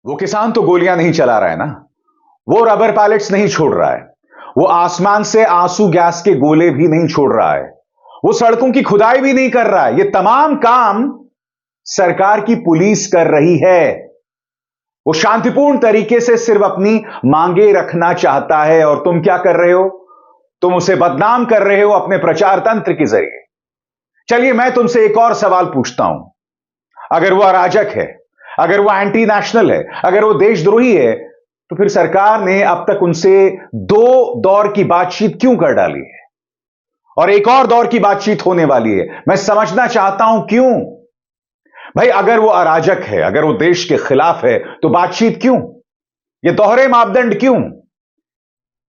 वो किसान तो गोलियां नहीं चला रहा है ना, वो रबर पैलेट्स नहीं छोड़ रहा है, वो आसमान से आंसू गैस के गोले भी नहीं छोड़ रहा है, वो सड़कों की खुदाई भी नहीं कर रहा है। ये तमाम काम सरकार की पुलिस कर रही है। वो शांतिपूर्ण तरीके से सिर्फ अपनी मांगे रखना चाहता है और तुम क्या कर रहे हो? तुम उसे बदनाम कर रहे हो अपने प्रचार तंत्र के जरिए। चलिए मैं तुमसे एक और सवाल पूछता हूं। अगर वो अराजक है, अगर वो एंटी नेशनल है, अगर वो देशद्रोही है, तो फिर सरकार ने अब तक उनसे 2 दौर की बातचीत क्यों कर डाली है और एक और दौर की बातचीत होने वाली है? मैं समझना चाहता हूं क्यों। भाई अगर वो अराजक है, अगर वो देश के खिलाफ है, तो बातचीत क्यों? ये दोहरे मापदंड क्यों?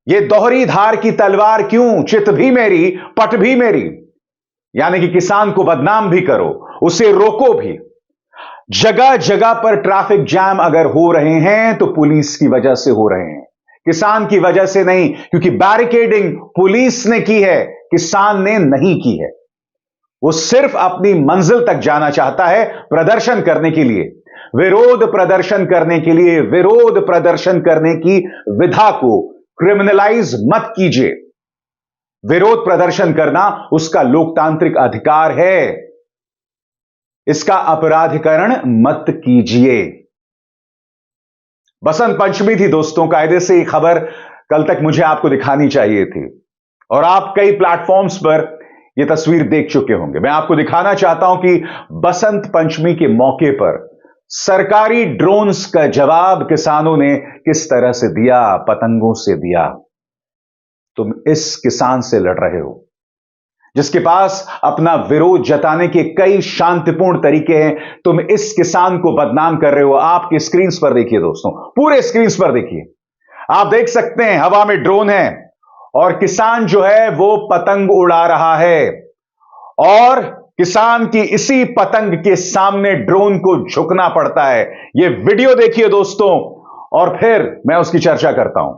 ये दोहरी धार की तलवार क्यों? चित भी मेरी, पट भी मेरी। यानी कि किसान को बदनाम भी करो, उसे रोको भी। जगह जगह पर ट्रैफिक जैम अगर हो रहे हैं तो पुलिस की वजह से हो रहे हैं, किसान की वजह से नहीं, क्योंकि बैरिकेडिंग पुलिस ने की है, किसान ने नहीं की है। वो सिर्फ अपनी मंजिल तक जाना चाहता है प्रदर्शन करने के लिए, विरोध प्रदर्शन करने के लिए। विरोध प्रदर्शन करने की विधा को क्रिमिनलाइज मत कीजिए। विरोध प्रदर्शन करना उसका लोकतांत्रिक अधिकार है, इसका अपराधीकरण मत कीजिए। बसंत पंचमी थी दोस्तों, कायदे से ये खबर कल तक मुझे आपको दिखानी चाहिए थी और आप कई प्लेटफॉर्म्स पर यह तस्वीर देख चुके होंगे। मैं आपको दिखाना चाहता हूं कि बसंत पंचमी के मौके पर सरकारी ड्रोन्स का जवाब किसानों ने किस तरह से दिया, पतंगों से दिया। तुम इस किसान से लड़ रहे हो जिसके पास अपना विरोध जताने के कई शांतिपूर्ण तरीके हैं। तुम इस किसान को बदनाम कर रहे हो। आपकी स्क्रीन पर देखिए दोस्तों, पूरे स्क्रीन पर देखिए, आप देख सकते हैं हवा में ड्रोन है और किसान जो है वो पतंग उड़ा रहा है और किसान की इसी पतंग के सामने ड्रोन को झुकना पड़ता है। यह वीडियो देखिए दोस्तों और फिर मैं उसकी चर्चा करता हूं।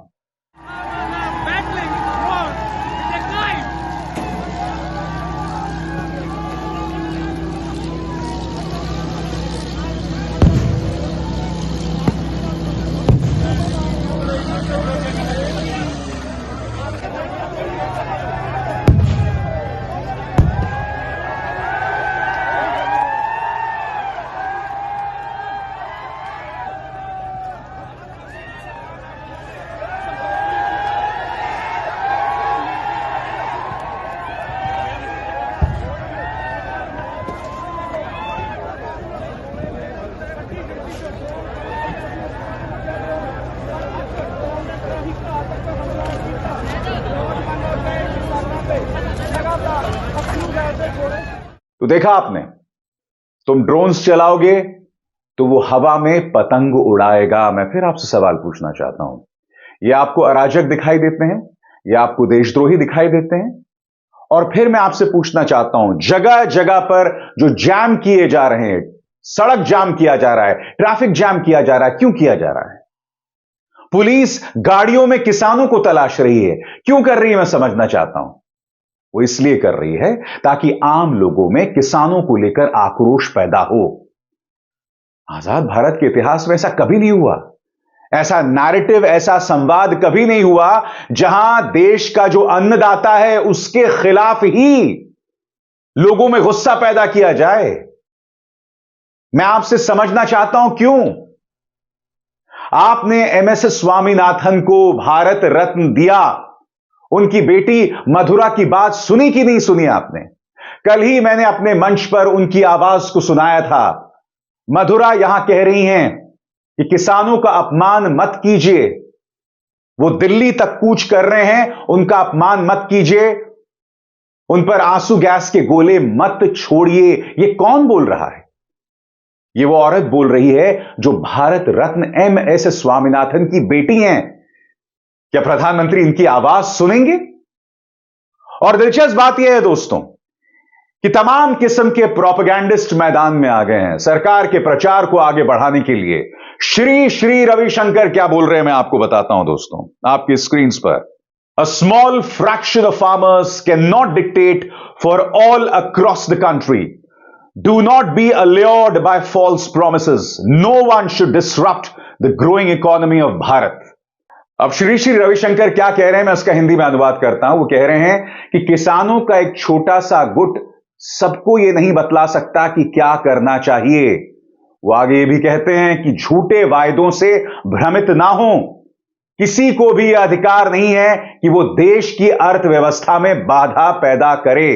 तो देखा आपने, तुम ड्रोन्स चलाओगे तो वो हवा में पतंग उड़ाएगा। मैं फिर आपसे सवाल पूछना चाहता हूं, ये आपको अराजक दिखाई देते हैं या आपको देशद्रोही दिखाई देते हैं? और फिर मैं आपसे पूछना चाहता हूं, जगह जगह पर जो जैम किए जा रहे हैं, सड़क जाम किया जा रहा है, ट्रैफिक जाम किया जा रहा है, क्यों किया जा रहा है? पुलिस गाड़ियों में किसानों को तलाश रही है, क्यों कर रही है? मैं समझना चाहता हूं। वो इसलिए कर रही है ताकि आम लोगों में किसानों को लेकर आक्रोश पैदा हो। आजाद भारत के इतिहास में ऐसा कभी नहीं हुआ, ऐसा नैरेटिव, ऐसा संवाद कभी नहीं हुआ जहां देश का जो अन्नदाता है उसके खिलाफ ही लोगों में गुस्सा पैदा किया जाए। मैं आपसे समझना चाहता हूं क्यों। आपने एमएस स्वामीनाथन को भारत रत्न दिया, उनकी बेटी मधुरा की बात सुनी कि नहीं सुनी आपने? कल ही मैंने अपने मंच पर उनकी आवाज को सुनाया था। मधुरा यहां कह रही हैं कि किसानों का अपमान मत कीजिए, वो दिल्ली तक कूच कर रहे हैं, उनका अपमान मत कीजिए, उन पर आंसू गैस के गोले मत छोड़िए। ये कौन बोल रहा है? ये वो औरत बोल रही है जो भारत रत्न एमएस स्वामीनाथन की बेटी हैं। क्या प्रधानमंत्री इनकी आवाज सुनेंगे? और दिलचस्प बात यह है दोस्तों कि तमाम किस्म के प्रोपेगेंडिस्ट मैदान में आ गए हैं सरकार के प्रचार को आगे बढ़ाने के लिए। श्री श्री रविशंकर क्या बोल रहे हैं मैं आपको बताता हूं दोस्तों, आपकी स्क्रीन पर। A small fraction of farmers can not dictate for all across the country. Do not be allured by false promises. No one should disrupt the growing economy of Bharat. अब श्री श्री रविशंकर क्या कह रहे हैं, मैं उसका हिंदी में अनुवाद करता हूं। वो कह रहे हैं कि किसानों का एक छोटा सा गुट सबको यह नहीं बतला सकता कि क्या करना चाहिए। वो आगे ये भी कहते हैं कि झूठे वायदों से भ्रमित ना हो। किसी को भी यह अधिकार नहीं है कि वो देश की अर्थव्यवस्था में बाधा पैदा करे।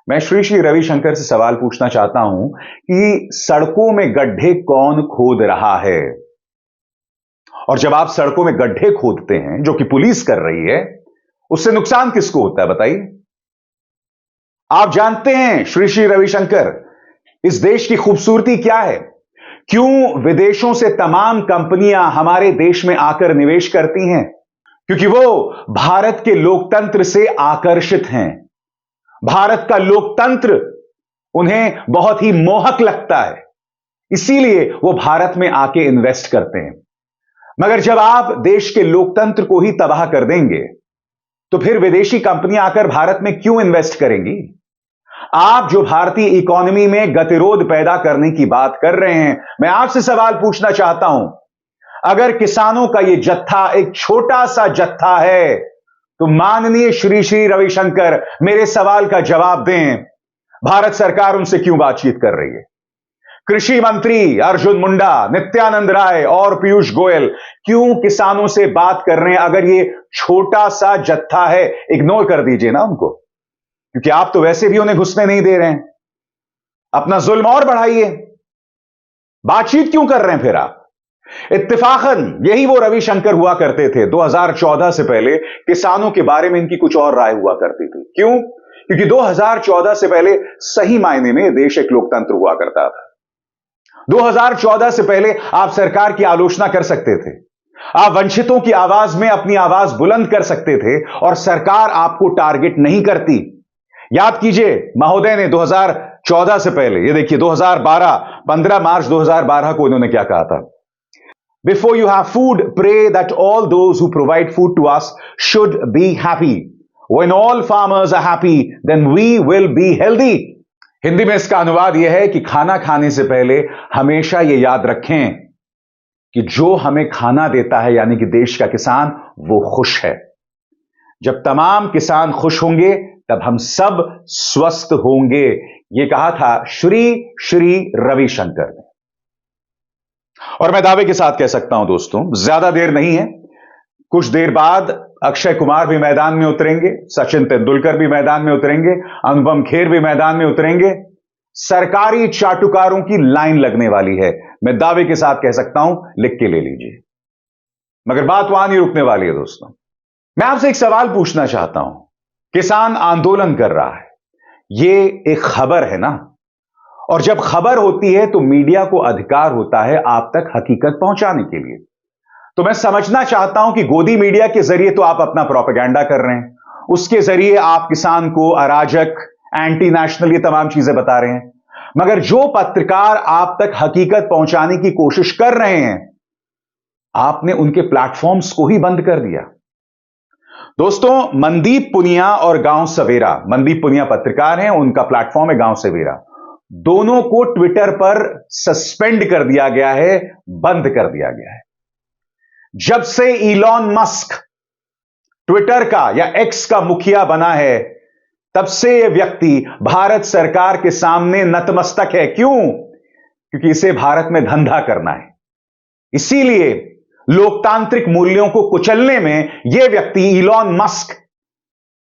मैं श्री श्री रविशंकर से सवाल पूछना चाहता हूं कि सड़कों में गड्ढे कौन खोद रहा है? और जब आप सड़कों में गड्ढे खोदते हैं, जो कि पुलिस कर रही है, उससे नुकसान किसको होता है बताइए? आप जानते हैं श्री श्री रविशंकर, इस देश की खूबसूरती क्या है? क्यों विदेशों से तमाम कंपनियां हमारे देश में आकर निवेश करती हैं? क्योंकि वो भारत के लोकतंत्र से आकर्षित हैं। भारत का लोकतंत्र उन्हें बहुत ही मोहक लगता है, इसीलिए वो भारत में आके इन्वेस्ट करते हैं। मगर जब आप देश के लोकतंत्र को ही तबाह कर देंगे, तो फिर विदेशी कंपनियां आकर भारत में क्यों इन्वेस्ट करेंगी? आप जो भारतीय इकोनॉमी में गतिरोध पैदा करने की बात कर रहे हैं, मैं आपसे सवाल पूछना चाहता हूं, अगर किसानों का यह जत्था एक छोटा सा जत्था है, तो माननीय श्री श्री रविशंकर मेरे सवाल का जवाब दें। भारत सरकार उनसे क्यों बातचीत कर रही है? कृषि मंत्री अर्जुन मुंडा, नित्यानंद राय और पीयूष गोयल क्यों किसानों से बात कर रहे हैं? अगर ये छोटा सा जत्था है, इग्नोर कर दीजिए ना उनको, क्योंकि आप तो वैसे भी उन्हें घुसने नहीं दे रहे हैं। अपना जुल्म और बढ़ाइए, बातचीत क्यों कर रहे हैं फिर आप? इत्तेफाकन यही वो रविशंकर हुआ करते थे। 2014 से पहले किसानों के बारे में इनकी कुछ और राय हुआ करती थी। क्यों? क्योंकि 2014 से पहले सही मायने में देश एक लोकतंत्र हुआ करता था। 2014 से पहले आप सरकार की आलोचना कर सकते थे, आप वंचितों की आवाज में अपनी आवाज बुलंद कर सकते थे और सरकार आपको टारगेट नहीं करती। याद कीजिए, महोदय ने 2014 से पहले, ये देखिए 2012, 15 मार्च 2012 को इन्होंने क्या कहा था? Before you have food, pray that all those who provide food to us should be happy. When all farmers are happy, then we will be healthy. Hindi में इसका अनुवाद यह है कि खाना खाने से पहले हमेशा यह याद रखें कि जो हमें खाना देता है, यानी कि देश का किसान, वो खुश है। जब तमाम किसान खुश होंगे, तब हम सब स्वस्थ होंगे। यह कहा था श्री श्री रविशंकर ने। और मैं दावे के साथ कह सकता हूं दोस्तों, ज्यादा देर नहीं है, कुछ देर बाद अक्षय कुमार भी मैदान में उतरेंगे, सचिन तेंदुलकर भी मैदान में उतरेंगे, अनुपम खेर भी मैदान में उतरेंगे। सरकारी चाटुकारों की लाइन लगने वाली है, मैं दावे के साथ कह सकता हूं, लिख के ले लीजिए। मगर बात वहां नहीं रुकने वाली है दोस्तों। मैं आपसे एक सवाल पूछना चाहता हूं। किसान आंदोलन कर रहा है, यह एक खबर है ना, और जब खबर होती है तो मीडिया को अधिकार होता है आप तक हकीकत पहुंचाने के लिए। तो मैं समझना चाहता हूं कि गोदी मीडिया के जरिए तो आप अपना प्रोपेगेंडा कर रहे हैं, उसके जरिए आप किसान को अराजक, एंटी नेशनल, ये तमाम चीजें बता रहे हैं। मगर जो पत्रकार आप तक हकीकत पहुंचाने की कोशिश कर रहे हैं, आपने उनके प्लेटफॉर्म्स को ही बंद कर दिया। दोस्तों, मनदीप पुनिया और गांव सवेरा, मनदीप पुनिया पत्रकार हैं, उनका प्लेटफॉर्म है गांव सवेरा, दोनों को ट्विटर पर सस्पेंड कर दिया गया है, बंद कर दिया गया है। जब से इलॉन मस्क ट्विटर का या एक्स का मुखिया बना है, तब से यह व्यक्ति भारत सरकार के सामने नतमस्तक है। क्यों? क्योंकि इसे भारत में धंधा करना है। इसीलिए लोकतांत्रिक मूल्यों को कुचलने में यह व्यक्ति इलॉन मस्क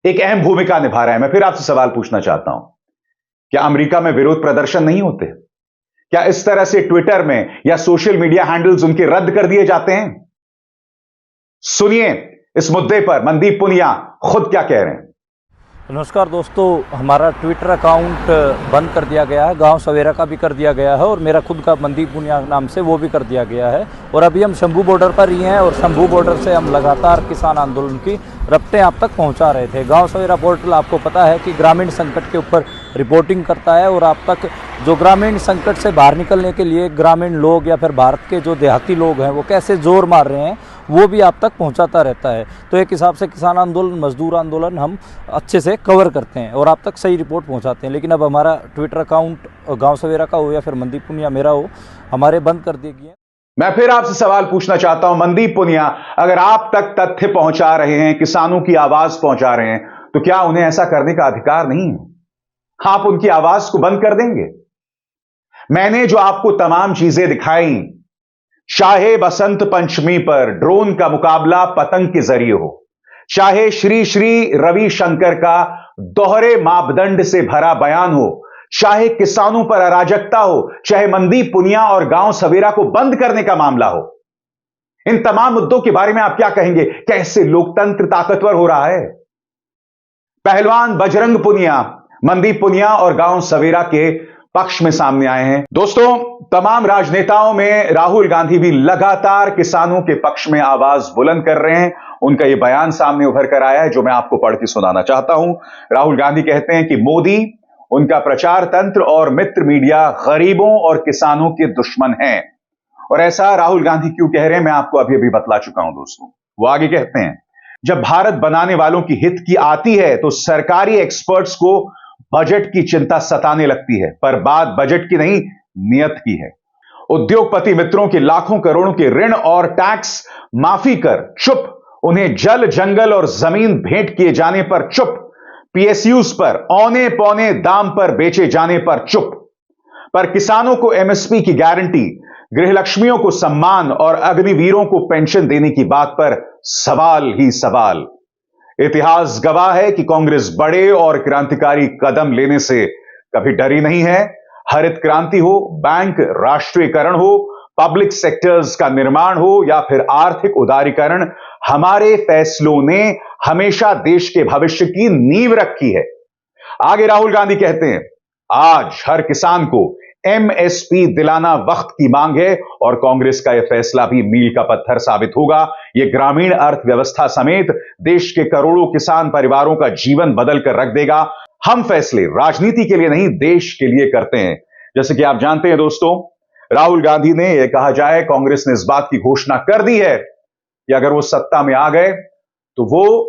एक अहम भूमिका निभा रहा है। मैं फिर आपसे सवाल पूछना चाहता हूं, क्या अमेरिका में विरोध प्रदर्शन नहीं होते? क्या इस तरह से ट्विटर में या सोशल मीडिया हैंडल्स उनके रद्द कर दिए जाते हैं? सुनिए इस मुद्दे पर मनदीप पुनिया खुद क्या कह रहे हैं। नमस्कार दोस्तों, हमारा ट्विटर अकाउंट बंद कर दिया गया है, गांव सवेरा का भी कर दिया गया है और मेरा खुद का मनदीप पुनिया नाम से वो भी कर दिया गया है। और अभी हम शंभू बॉर्डर पर ही हैं और शंभू बॉर्डर से हम लगातार किसान आंदोलन की रफ्तें आप तक पहुंचा रहे थे। गांव सवेरा पोर्टल आपको पता है कि ग्रामीण संकट के ऊपर रिपोर्टिंग करता है और आप तक जो ग्रामीण संकट से बाहर निकलने के लिए ग्रामीण लोग या फिर भारत के जो देहाती लोग हैं वो कैसे जोर मार रहे हैं, वो भी आप तक पहुंचाता रहता है। तो एक हिसाब से किसान आंदोलन, मजदूर आंदोलन हम अच्छे से कवर करते हैं और आप तक सही रिपोर्ट पहुंचाते हैं। लेकिन अब हमारा ट्विटर अकाउंट गांव सवेरा का हो या फिर मनदीप पुनिया मेरा हो, हमारे बंद कर दिए गए। मैं फिर आपसे सवाल पूछना चाहता हूं, मनदीप पुनिया, अगर आप तक तथ्य पहुंचा रहे हैं, किसानों की आवाज पहुंचा रहे हैं, तो क्या उन्हें ऐसा करने का अधिकार नहीं है? आप उनकी आवाज को बंद कर देंगे? मैंने जो आपको तमाम चीजें दिखाई, चाहे बसंत पंचमी पर ड्रोन का मुकाबला पतंग के जरिए हो, चाहे श्री श्री रविशंकर का दोहरे मापदंड से भरा बयान हो, चाहे किसानों पर अराजकता हो, चाहे मनदीप पुनिया और गांव सवेरा को बंद करने का मामला हो, इन तमाम मुद्दों के बारे में आप क्या कहेंगे? कैसे लोकतंत्र ताकतवर हो रहा है? पहलवान बजरंग पुनिया, मनदीप पुनिया और गांव सवेरा के पक्ष में सामने आए हैं। दोस्तों, तमाम राजनेताओं में राहुल गांधी भी लगातार किसानों के पक्ष में आवाज बुलंद कर रहे हैं। उनका यह बयान सामने उभर कर आया है, जो मैं आपको पढ़ के सुनाना चाहता हूं। राहुल गांधी कहते हैं कि मोदी, उनका प्रचार तंत्र और मित्र मीडिया गरीबों और किसानों के दुश्मन हैं। और ऐसा राहुल गांधी क्यों कह रहे हैं, मैं आपको अभी अभी बतला चुका हूं। दोस्तों, वो आगे कहते हैं, जब भारत बनाने वालों की हित की आती है तो सरकारी एक्सपर्ट्स को बजट की चिंता सताने लगती है, पर बात बजट की नहीं, नियत की है। उद्योगपति मित्रों के लाखों करोड़ों के ऋण और टैक्स माफी कर चुप, उन्हें जल जंगल और जमीन भेंट किए जाने पर चुप, पीएसयूज पर औने पौने दाम पर बेचे जाने पर चुप, पर किसानों को एमएसपी की गारंटी, गृहलक्ष्मियों को सम्मान और अग्निवीरों को पेंशन देने की बात पर सवाल ही सवाल। इतिहास गवाह है कि कांग्रेस बड़े और क्रांतिकारी कदम लेने से कभी डरी नहीं है। हरित क्रांति हो, बैंक राष्ट्रीयकरण हो, पब्लिक सेक्टर्स का निर्माण हो या फिर आर्थिक उदारीकरण, हमारे फैसलों ने हमेशा देश के भविष्य की नींव रखी है। आगे राहुल गांधी कहते हैं, आज हर किसान को एमएसपी दिलाना वक्त की मांग है और कांग्रेस का यह फैसला भी मील का पत्थर साबित होगा। यह ग्रामीण अर्थव्यवस्था समेत देश के करोड़ों किसान परिवारों का जीवन बदल कर रख देगा। हम फैसले राजनीति के लिए नहीं, देश के लिए करते हैं। जैसे कि आप जानते हैं दोस्तों, राहुल गांधी ने यह कहा जाए, कांग्रेस ने इस बात की घोषणा कर दी है कि अगर वो सत्ता में आ गए तो वो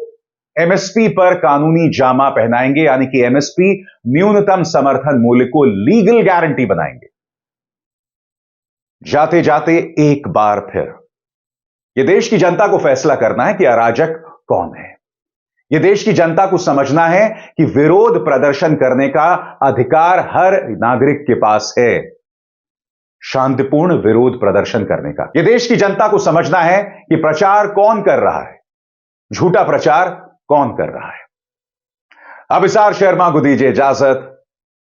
एमएसपी पर कानूनी जामा पहनाएंगे, यानी कि एमएसपी न्यूनतम समर्थन मूल्य को लीगल गारंटी बनाएंगे। जाते जाते एक बार फिर यह देश की जनता को फैसला करना है कि अराजक कौन है। यह देश की जनता को समझना है कि विरोध प्रदर्शन करने का अधिकार हर नागरिक के पास है, शांतिपूर्ण विरोध प्रदर्शन करने का। यह देश की जनता को समझना है कि प्रचार कौन कर रहा है, झूठा प्रचार कौन कर रहा है। अभिसार शर्मा को दीजिए इजाजत।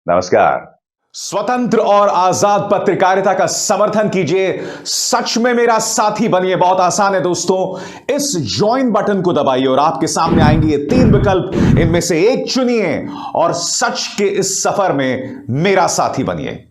नमस्कार। स्वतंत्र और आजाद पत्रकारिता का समर्थन कीजिए, सच में मेरा साथी बनिए। बहुत आसान है दोस्तों, इस ज्वाइन बटन को दबाइए और आपके सामने आएंगे ये 3 विकल्प, इनमें से एक चुनिए और सच के इस सफर में मेरा साथी बनिए।